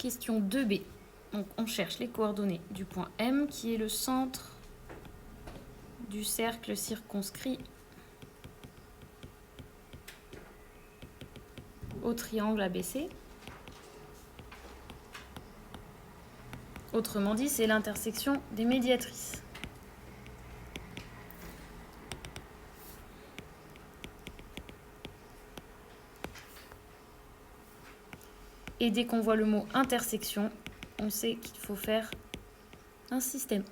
Question 2b. Donc on cherche les coordonnées du point M qui est le centre du cercle circonscrit au triangle ABC. Autrement dit, c'est l'intersection des médiatrices. Et dès qu'on voit le mot intersection, on sait qu'il faut faire un système.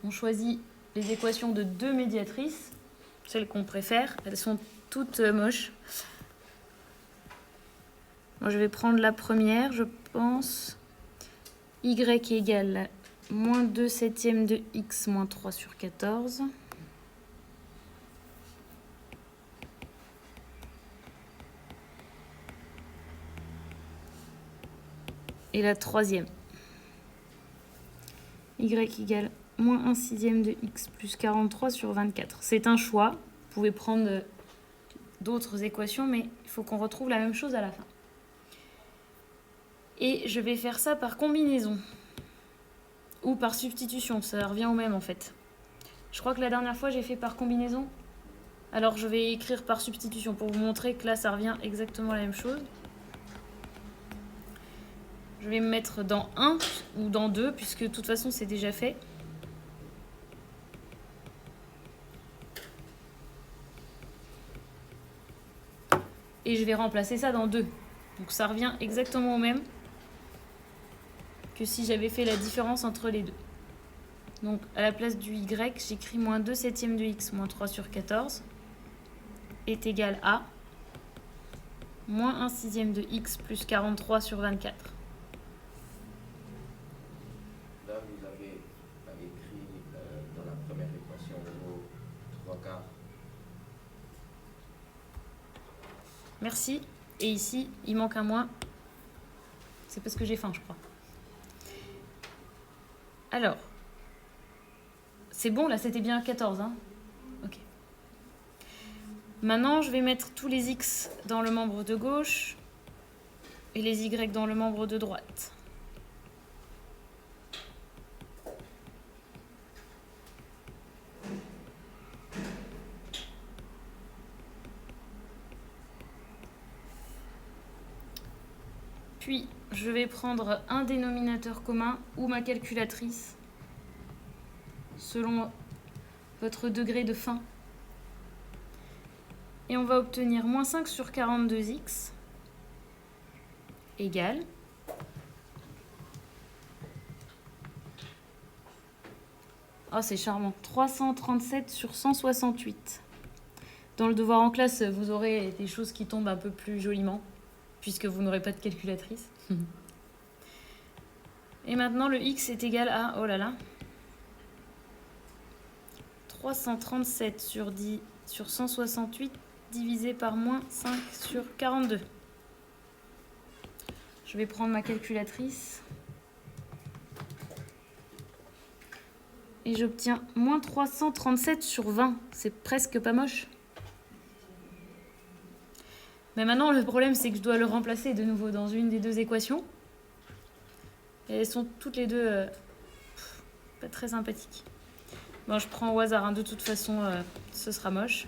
On choisit les équations de deux médiatrices, celles qu'on préfère. Elles sont toutes moches. Moi, je vais prendre la première, je pense. Y égale moins 2 septièmes de x moins 3 sur 14. Et la troisième. Y égale moins 1 sixième de x plus 43 sur 24. C'est un choix. Vous pouvez prendre d'autres équations, mais il faut qu'on retrouve la même chose à la fin. Et je vais faire ça par combinaison. Ou par substitution, ça revient au même en fait. Je crois que la dernière fois j'ai fait par combinaison. Alors je vais écrire par substitution pour vous montrer que là ça revient exactement la même chose. Je vais me mettre dans 1 ou dans 2 puisque de toute façon c'est déjà fait. Et je vais remplacer ça dans 2. Donc ça revient exactement au même que si j'avais fait la différence entre les deux. Donc à la place du y, j'écris moins 2 septièmes de x moins 3 sur 14 est égal à moins 1 sixième de x plus 43 sur 24. Là, vous avez écrit dans la première équation le mot 3 quarts. Merci. Et ici, il manque un moins. C'est parce que j'ai faim, je crois. Alors, c'est bon, là, c'était bien 14, hein? Ok. Maintenant, je vais mettre tous les x dans le membre de gauche et les y dans le membre de droite. Puis, je vais prendre un dénominateur commun ou ma calculatrice, selon votre degré de faim. Et on va obtenir moins 5 sur 42x égale oh, c'est charmant. 337 sur 168. Dans le devoir en classe, vous aurez des choses qui tombent un peu plus joliment, puisque vous n'aurez pas de calculatrice. Et maintenant, le x est égal à, oh là là, 337 sur 10 sur 168 divisé par moins 5 sur 42. Je vais prendre ma calculatrice. Et j'obtiens moins 337 sur 20. C'est presque pas moche. Mais maintenant, le problème, c'est que je dois le remplacer de nouveau dans une des deux équations. Et elles sont toutes les deux pas très sympathiques. Bon, je prends au hasard. Hein. De toute façon, ce sera moche.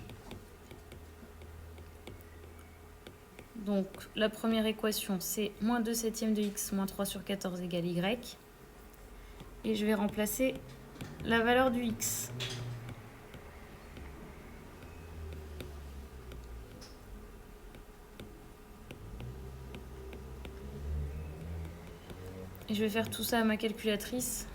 Donc, la première équation, c'est moins 2 septièmes de x moins 3 sur 14 égale y. Et je vais remplacer la valeur du x. Et je vais faire tout ça à ma calculatrice.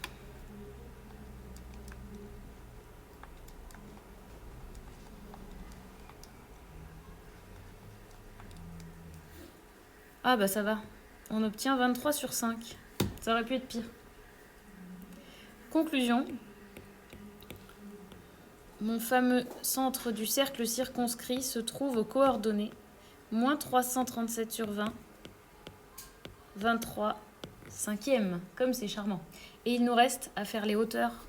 Ah bah ça va. On obtient 23 sur 5. Ça aurait pu être pire. Conclusion. Mon fameux centre du cercle circonscrit se trouve aux coordonnées moins 337 sur 20, 23 cinquième, comme c'est charmant. Et il nous reste à faire les hauteurs